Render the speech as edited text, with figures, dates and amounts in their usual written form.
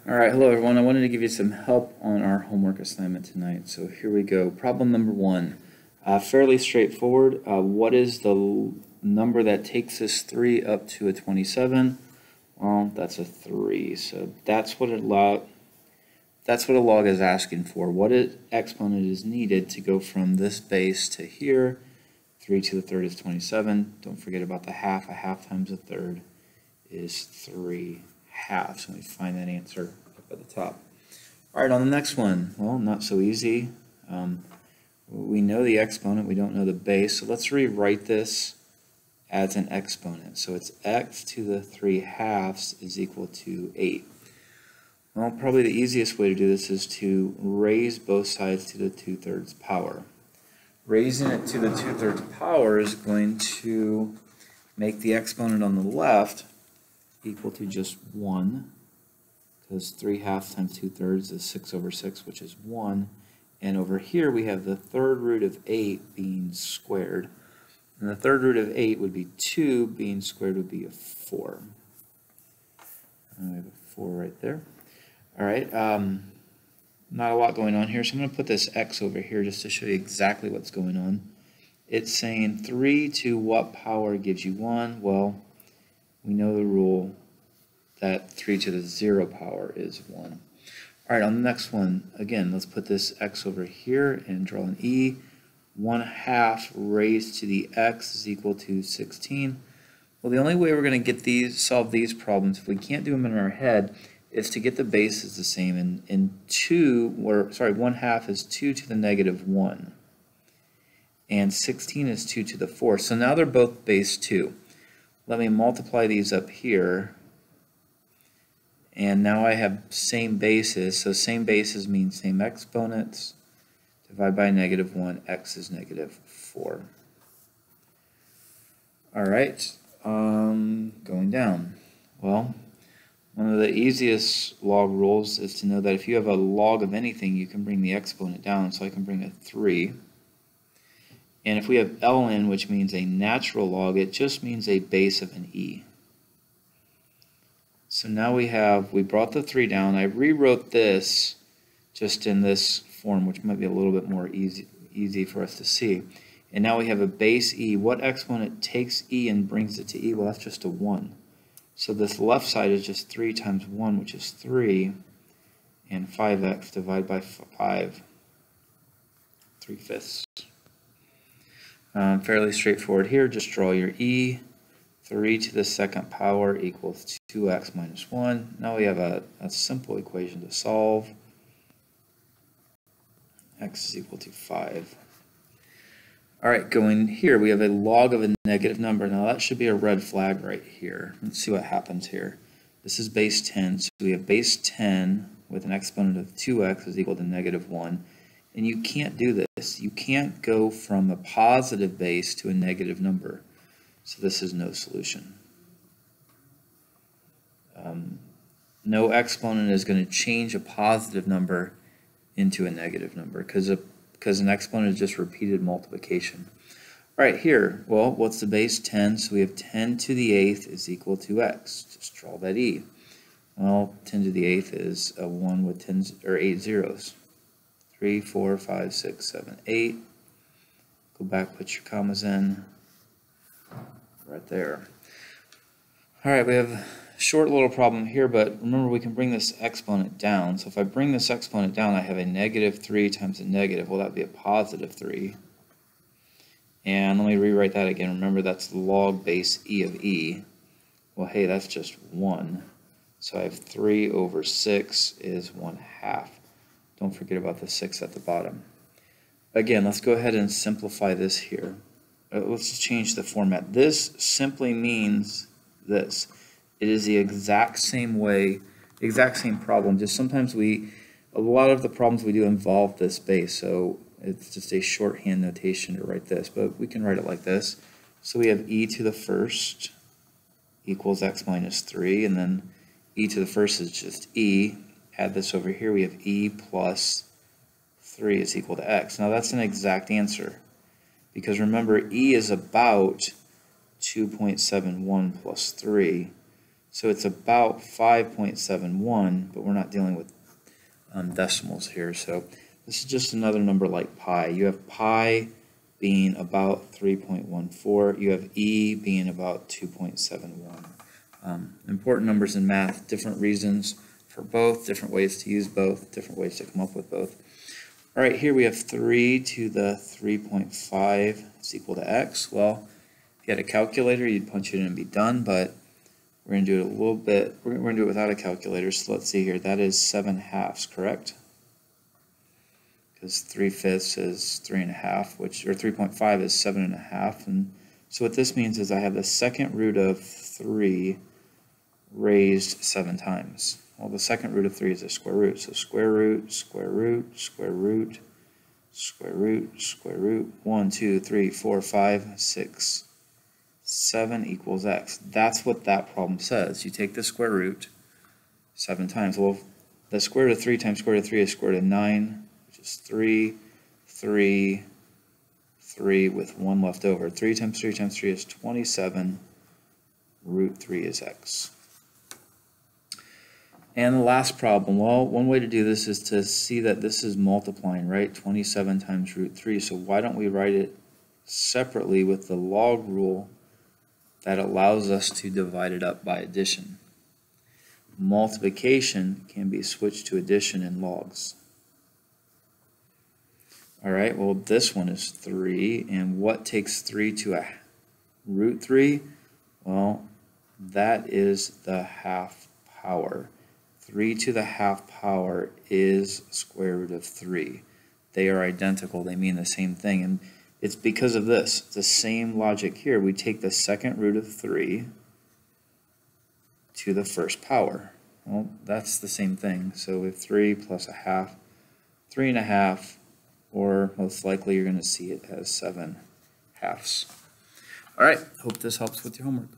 Alright, hello everyone. I wanted to give you some help on our homework assignment tonight. So here we go. Problem number 1. Fairly straightforward. What is the number that takes this 3 up to a 27? Well, that's a 3. So that's what a log is asking for. What exponent is needed to go from this base to here? 3 to the third is 27. Don't forget about the half. A half times a third is 3 halves. And we find that answer up at the top. All right, on the next one, well, not so easy. We know the exponent, we don't know the base, so let's rewrite this as an exponent. So it's x to the 3 halves is equal to 8. Well, probably the easiest way to do this is to raise both sides to the 2/3 power. Raising it to the 2/3 power is going to make the exponent on the left equal to just 1, because 3 halves times 2/3 is 6 over 6, which is 1. And over here we have the third root of 8 being squared. And the third root of 8 would be 2, being squared would be a 4. And we have a 4 right there. All right, not a lot going on here, so I'm going to put this x over here just to show you exactly what's going on. It's saying 3 to what power gives you 1? Well, we know the rule that 3 to the 0 power is 1. All right, on the next one, again, let's put this x over here and draw an e. 1/2 raised to the x is equal to 16. Well, the only way we're going to get solve these problems, if we can't do them in our head, is to get the bases the same. And 1/2 is 2 to the negative 1. And 16 is 2 to the 4. So now they're both base 2. Let me multiply these up here. And now I have same bases. So same bases means same exponents. Divide by -1, x is -4. All right, going down. Well, one of the easiest log rules is to know that if you have a log of anything, you can bring the exponent down. So I can bring a 3. And if we have ln, which means a natural log, it just means a base of an e. So now we brought the 3 down. I rewrote this just in this form, which might be a little bit more easy for us to see. And now we have a base e. What exponent takes e and brings it to e? Well, that's just a 1. So this left side is just 3 times 1, which is 3, and 5x divided by 5, 3/5. Fairly straightforward here. Just draw your e. 3 to the 2nd power equals 2x minus 1. Now we have a simple equation to solve. X is equal to 5. All right, going here, we have a log of a negative number. Now that should be a red flag right here. Let's see what happens here. This is base 10, so we have base 10 with an exponent of 2x is equal to -1. And you can't do this. You can't go from a positive base to a negative number. So this is no solution. No exponent is going to change a positive number into a negative number because an exponent is just repeated multiplication. All right, here, well, what's the base? 10. So we have 10 to the 8th is equal to x. Just draw that e. Well, 10 to the 8th is a 1 with 8 zeros. 3, 4, 5, 6, 7, 8. Go back, put your commas in. Right there. All right, we have a short little problem here, but remember we can bring this exponent down. So if I bring this exponent down, I have a -3 times a negative. Well, that would be a +3. And let me rewrite that again. Remember, that's log base e of e. Well, hey, that's just 1. So I have 3 over 6 is 1/2. Don't forget about the 6 at the bottom. Again, let's go ahead and simplify this here. Let's just change the format. This simply means this. It is the exact same way, exact same problem. Just sometimes a lot of the problems we do involve this base, so it's just a shorthand notation to write this, but we can write it like this. So we have e to the 1st equals x minus 3, and then e to the 1st is just e. Add this over here, we have e plus 3 is equal to x. Now that's an exact answer, because remember, e is about 2.71 plus 3. So it's about 5.71, but we're not dealing with decimals here. So this is just another number like pi. You have pi being about 3.14. You have e being about 2.71. Important numbers in math, different reasons for both, different ways to use both, different ways to come up with both. All right, here we have 3 to the 3.5 is equal to x. Well, if you had a calculator, you'd punch it in and be done, but we're going to do it a little bit, we're going to do it without a calculator, so let's see here. That is 7/2, correct? Because 3/5 is 3.5, or 3.5 is 7.5. And so what this means is I have the second root of 3 raised 7 times. Well, the second root of 3 is a square root, so square root, square root, square root, square root, square root, 1, 2, 3, 4, 5, 6, 7 equals x. That's what that problem says. You take the square root 7 times. Well, the square root of 3 times square root of 3 is square root of 9, which is 3, 3, 3 with 1 left over. 3 times 3 times 3 is 27. Root 3 is x. And the last problem, well, one way to do this is to see that this is multiplying, right? 27 times root 3. So why don't we write it separately with the log rule that allows us to divide it up by addition? Multiplication can be switched to addition in logs. All right, well, this one is 3, and what takes 3 to a root 3? Well, that is the half power. 3 to the half power is square root of 3. They are identical. They mean the same thing. And it's because of this. It's the same logic here. We take the second root of 3 to the first power. Well, that's the same thing. So we have 3 plus a half, 3.5, or most likely you're going to see it as 7/2. All right, hope this helps with your homework.